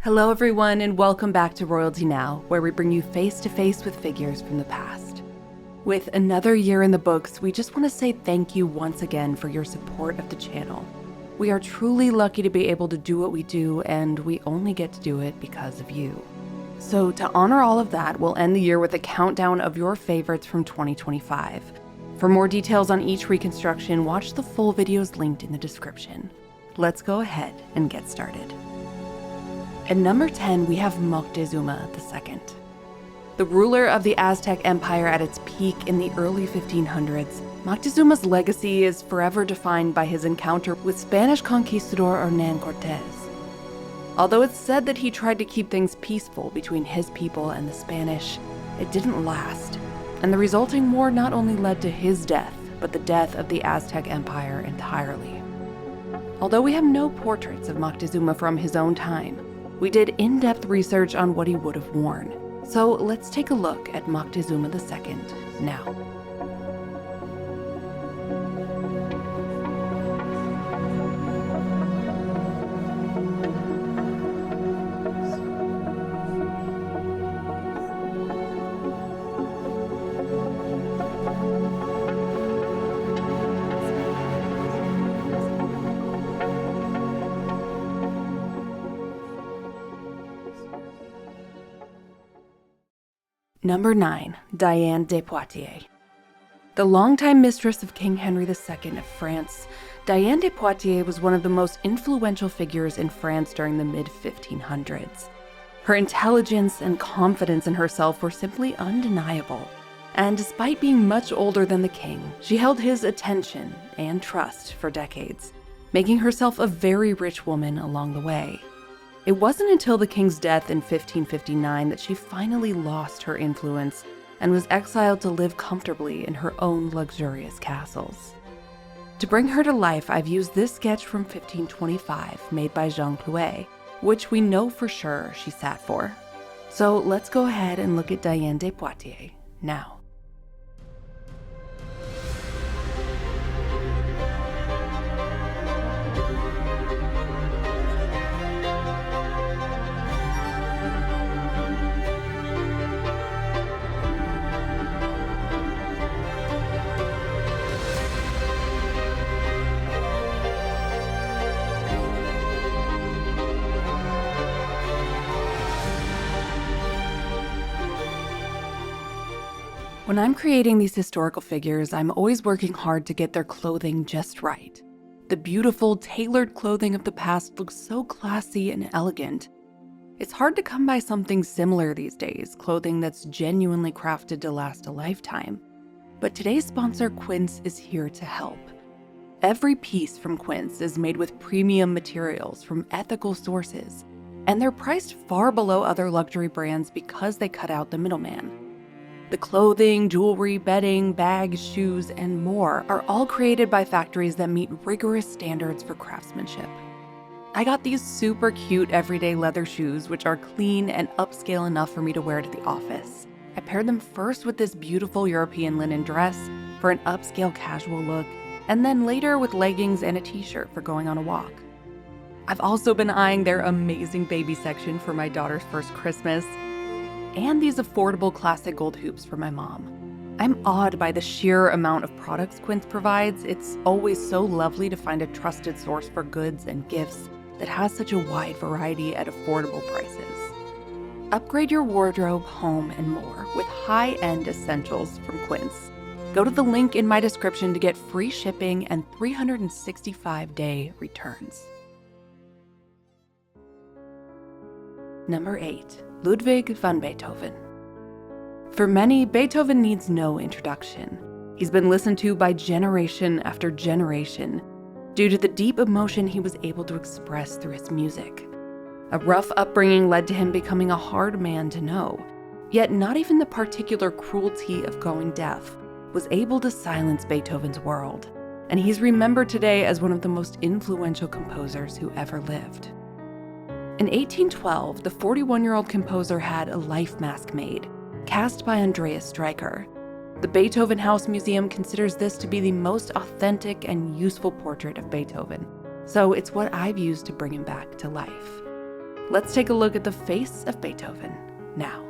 Hello everyone, and welcome back to Royalty Now, where we bring you face to face with figures from the past. With another year in the books, we just want to say thank you once again for your support of the channel. We are truly lucky to be able to do what we do, and we only get to do it because of you. So to honor all of that, we'll end the year with a countdown of your favorites from 2025. For more details on each reconstruction, watch the full videos linked in the description. Let's go ahead and get started. At number 10, we have Moctezuma II. The ruler of the Aztec Empire at its peak in the early 1500s, Moctezuma's legacy is forever defined by his encounter with Spanish conquistador Hernán Cortés. Although it's said that he tried to keep things peaceful between his people and the Spanish, it didn't last, and the resulting war not only led to his death, but the death of the Aztec Empire entirely. Although we have no portraits of Moctezuma from his own time, we did in-depth research on what he would have worn. So let's take a look at Moctezuma II now. Number 9, Diane de Poitiers. The longtime mistress of King Henry II of France, Diane de Poitiers was one of the most influential figures in France during the mid-1500s. Her intelligence and confidence in herself were simply undeniable, and despite being much older than the king, she held his attention and trust for decades, making herself a very rich woman along the way. It wasn't until the king's death in 1559 that she finally lost her influence and was exiled to live comfortably in her own luxurious castles. To bring her to life, I've used this sketch from 1525 made by Jean Clouet, which we know for sure she sat for. So let's go ahead and look at Diane de Poitiers now. When I'm creating these historical figures, I'm always working hard to get their clothing just right. The beautiful, tailored clothing of the past looks so classy and elegant. It's hard to come by something similar these days, clothing that's genuinely crafted to last a lifetime. But today's sponsor, Quince, is here to help. Every piece from Quince is made with premium materials from ethical sources, and they're priced far below other luxury brands because they cut out the middleman. The clothing, jewelry, bedding, bags, shoes, and more are all created by factories that meet rigorous standards for craftsmanship. I got these super cute everyday leather shoes, which are clean and upscale enough for me to wear to the office. I paired them first with this beautiful European linen dress for an upscale casual look, and then later with leggings and a t-shirt for going on a walk. I've also been eyeing their amazing baby section for my daughter's first Christmas, and these affordable classic gold hoops for my mom. I'm awed by the sheer amount of products Quince provides. It's always so lovely to find a trusted source for goods and gifts that has such a wide variety at affordable prices. Upgrade your wardrobe, home, and more with high-end essentials from Quince. Go to the link in my description to get free shipping and 365-day returns. Number 8. Ludwig van Beethoven. For many, Beethoven needs no introduction. He's been listened to by generation after generation due to the deep emotion he was able to express through his music. A rough upbringing led to him becoming a hard man to know, yet not even the particular cruelty of going deaf was able to silence Beethoven's world, and he's remembered today as one of the most influential composers who ever lived. In 1812, the 41-year-old composer had a life mask made, cast by Andreas Streicher. The Beethoven House Museum considers this to be the most authentic and useful portrait of Beethoven, so it's what I've used to bring him back to life. Let's take a look at the face of Beethoven now.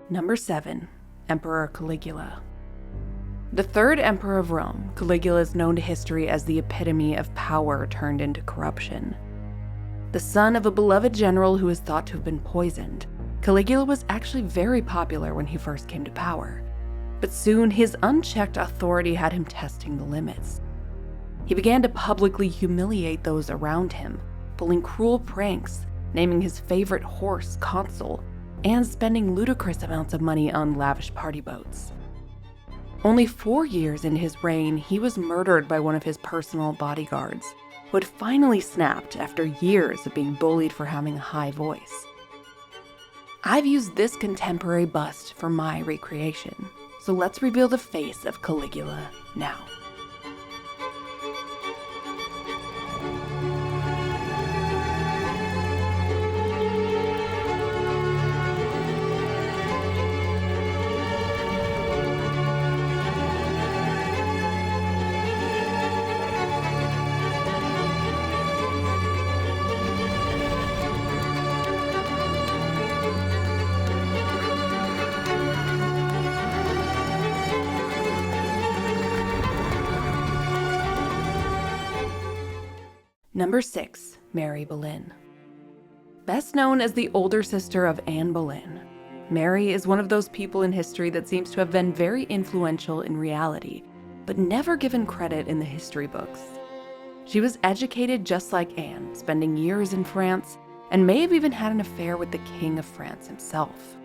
Number 7. Emperor Caligula. The third emperor of Rome, Caligula is known to history as the epitome of power turned into corruption. The son of a beloved general who is thought to have been poisoned, Caligula was actually very popular when he first came to power. But soon his unchecked authority had him testing the limits. He began to publicly humiliate those around him, pulling cruel pranks, naming his favorite horse Consul, and spending ludicrous amounts of money on lavish party boats. Only 4 years into his reign, he was murdered by one of his personal bodyguards, who had finally snapped after years of being bullied for having a high voice. I've used this contemporary bust for my recreation, so let's reveal the face of Caligula now. Number 6. Mary Boleyn. Best known as the older sister of Anne Boleyn, Mary is one of those people in history that seems to have been very influential in reality, but never given credit in the history books. She was educated just like Anne, spending years in France, and may have even had an affair with the King of France himself.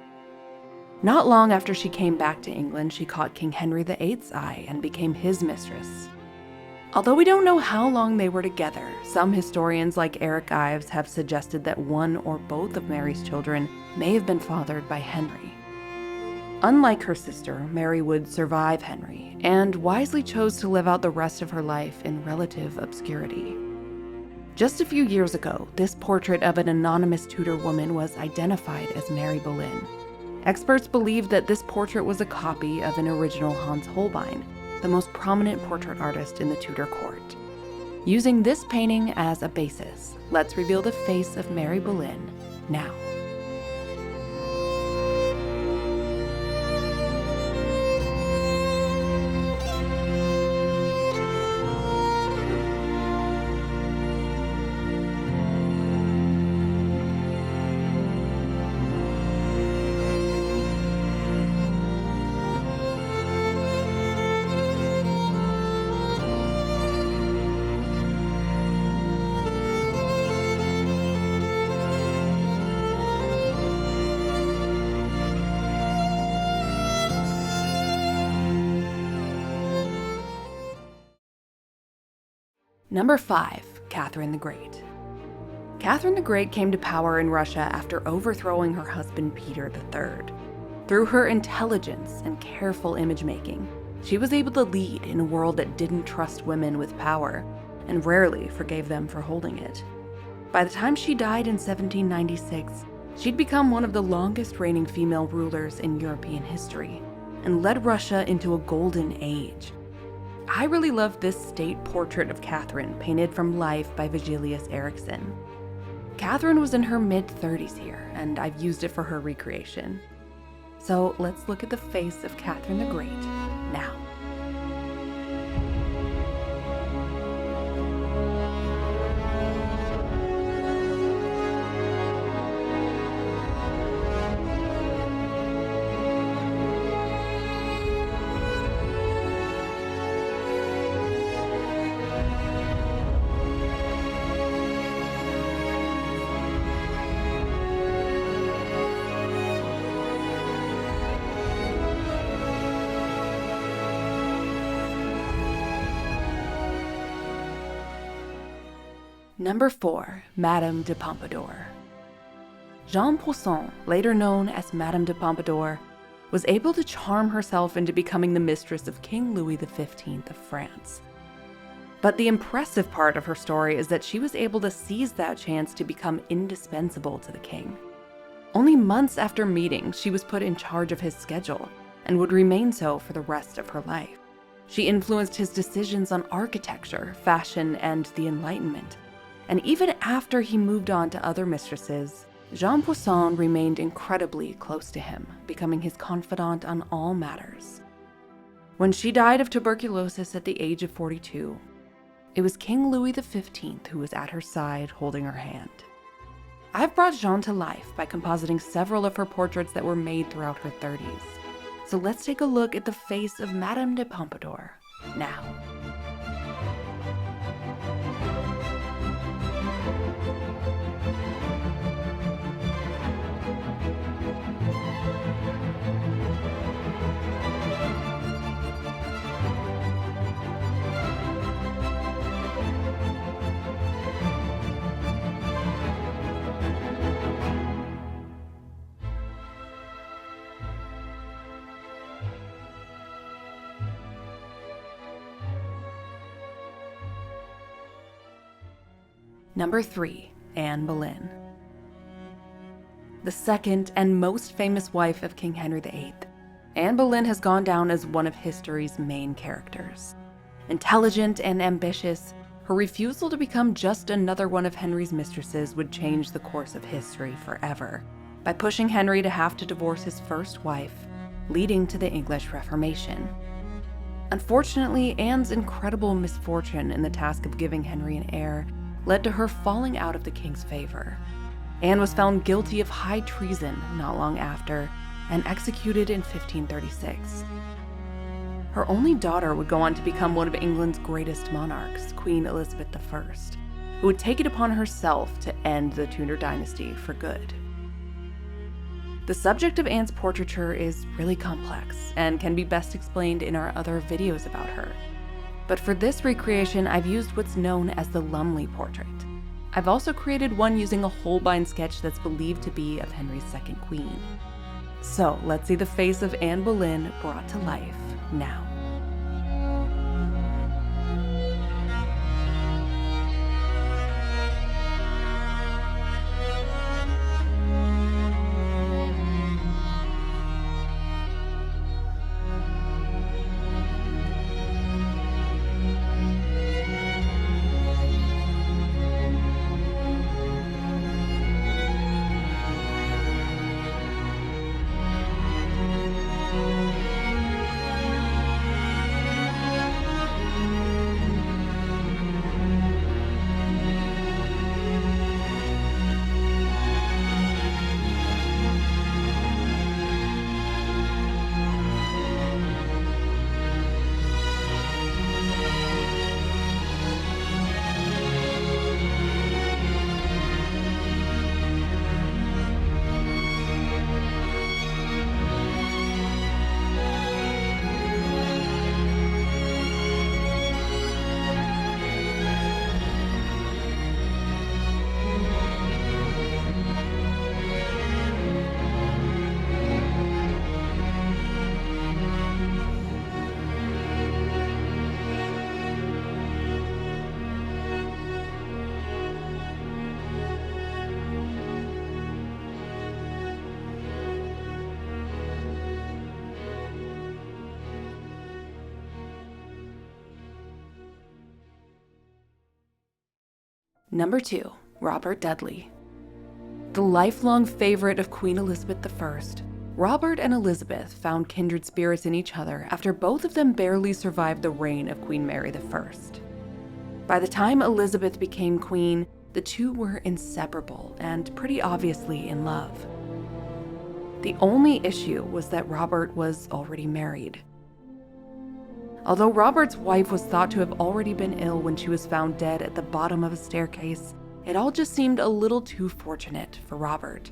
Not long after she came back to England, she caught King Henry VIII's eye and became his mistress. Although we don't know how long they were together, some historians like Eric Ives have suggested that one or both of Mary's children may have been fathered by Henry. Unlike her sister, Mary would survive Henry, and wisely chose to live out the rest of her life in relative obscurity. Just a few years ago, this portrait of an anonymous Tudor woman was identified as Mary Boleyn. Experts believe that this portrait was a copy of an original Hans Holbein, the most prominent portrait artist in the Tudor court. Using this painting as a basis, let's reveal the face of Mary Boleyn now. Number 5. Catherine the Great. Catherine the Great came to power in Russia after overthrowing her husband Peter III. Through her intelligence and careful image-making, she was able to lead in a world that didn't trust women with power and rarely forgave them for holding it. By the time she died in 1796, she'd become one of the longest reigning female rulers in European history and led Russia into a golden age. I really love this state portrait of Catherine painted from life by Vigilius Eriksson. Catherine was in her mid-30s here, and I've used it for her recreation. So let's look at the face of Catherine the Great now. Number 4. Madame de Pompadour. Jeanne Poussin, later known as Madame de Pompadour, was able to charm herself into becoming the mistress of King Louis XV of France. But the impressive part of her story is that she was able to seize that chance to become indispensable to the king. Only months after meeting, she was put in charge of his schedule and would remain so for the rest of her life. She influenced his decisions on architecture, fashion, and the Enlightenment. And even after he moved on to other mistresses, Jeanne Poussin remained incredibly close to him, becoming his confidant on all matters. When she died of tuberculosis at the age of 42, it was King Louis XV who was at her side holding her hand. I've brought Jeanne to life by compositing several of her portraits that were made throughout her 30s. So let's take a look at the face of Madame de Pompadour now. Number 3. Anne Boleyn. The second and most famous wife of King Henry VIII, Anne Boleyn has gone down as one of history's main characters. Intelligent and ambitious, her refusal to become just another one of Henry's mistresses would change the course of history forever, by pushing Henry to have to divorce his first wife, leading to the English Reformation. Unfortunately, Anne's incredible misfortune in the task of giving Henry an heir led to her falling out of the king's favor. Anne was found guilty of high treason not long after and executed in 1536. Her only daughter would go on to become one of England's greatest monarchs, Queen Elizabeth I, who would take it upon herself to end the Tudor dynasty for good. The subject of Anne's portraiture is really complex and can be best explained in our other videos about her. But for this recreation, I've used what's known as the Lumley portrait. I've also created one using a Holbein sketch that's believed to be of Henry's second queen. So let's see the face of Anne Boleyn brought to life now. Number 2. Robert Dudley. The lifelong favorite of Queen Elizabeth I, Robert and Elizabeth found kindred spirits in each other after both of them barely survived the reign of Queen Mary I. By the time Elizabeth became queen, the two were inseparable and pretty obviously in love. The only issue was that Robert was already married. Although Robert's wife was thought to have already been ill when she was found dead at the bottom of a staircase, it all just seemed a little too fortunate for Robert.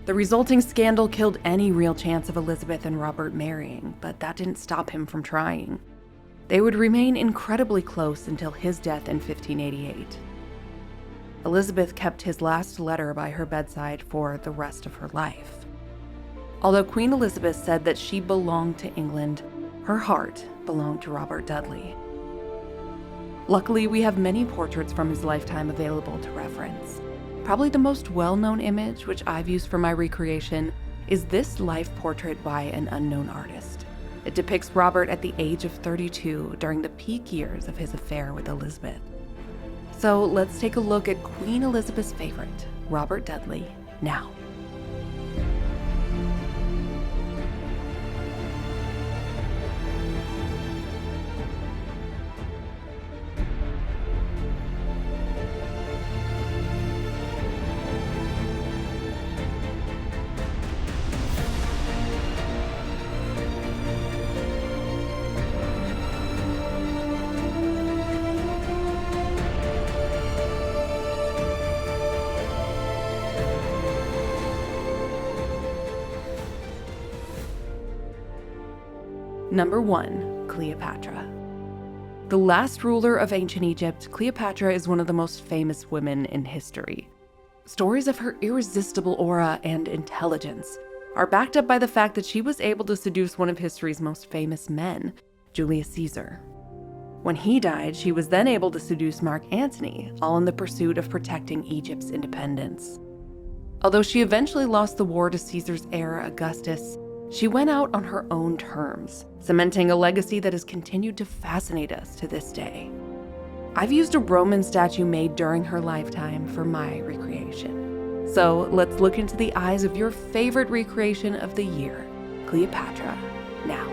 The resulting scandal killed any real chance of Elizabeth and Robert marrying, but that didn't stop him from trying. They would remain incredibly close until his death in 1588. Elizabeth kept his last letter by her bedside for the rest of her life. Although Queen Elizabeth said that she belonged to England, her heart belonged to Robert Dudley. Luckily, we have many portraits from his lifetime available to reference. Probably the most well-known image, which I've used for my recreation, is this life portrait by an unknown artist. It depicts Robert at the age of 32 during the peak years of his affair with Elizabeth. So let's take a look at Queen Elizabeth's favorite, Robert Dudley, now. Number 1. Cleopatra. The last ruler of ancient Egypt, Cleopatra is one of the most famous women in history. Stories of her irresistible aura and intelligence are backed up by the fact that she was able to seduce one of history's most famous men, Julius Caesar. When he died, she was then able to seduce Mark Antony, all in the pursuit of protecting Egypt's independence. Although she eventually lost the war to Caesar's heir, Augustus, she went out on her own terms, cementing a legacy that has continued to fascinate us to this day. I've used a Roman statue made during her lifetime for my recreation. So let's look into the eyes of your favorite recreation of the year, Cleopatra, now.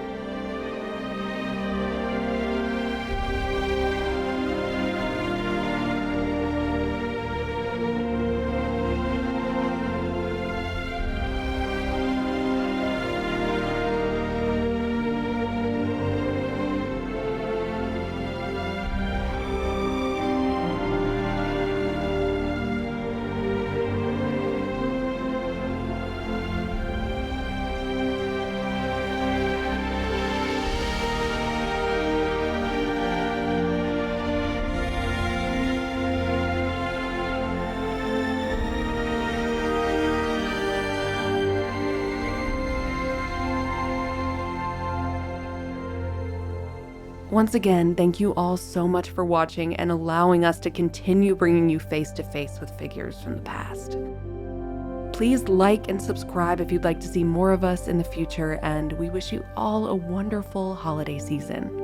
Once again, thank you all so much for watching and allowing us to continue bringing you face-to-face with figures from the past. Please like and subscribe if you'd like to see more of us in the future, and we wish you all a wonderful holiday season.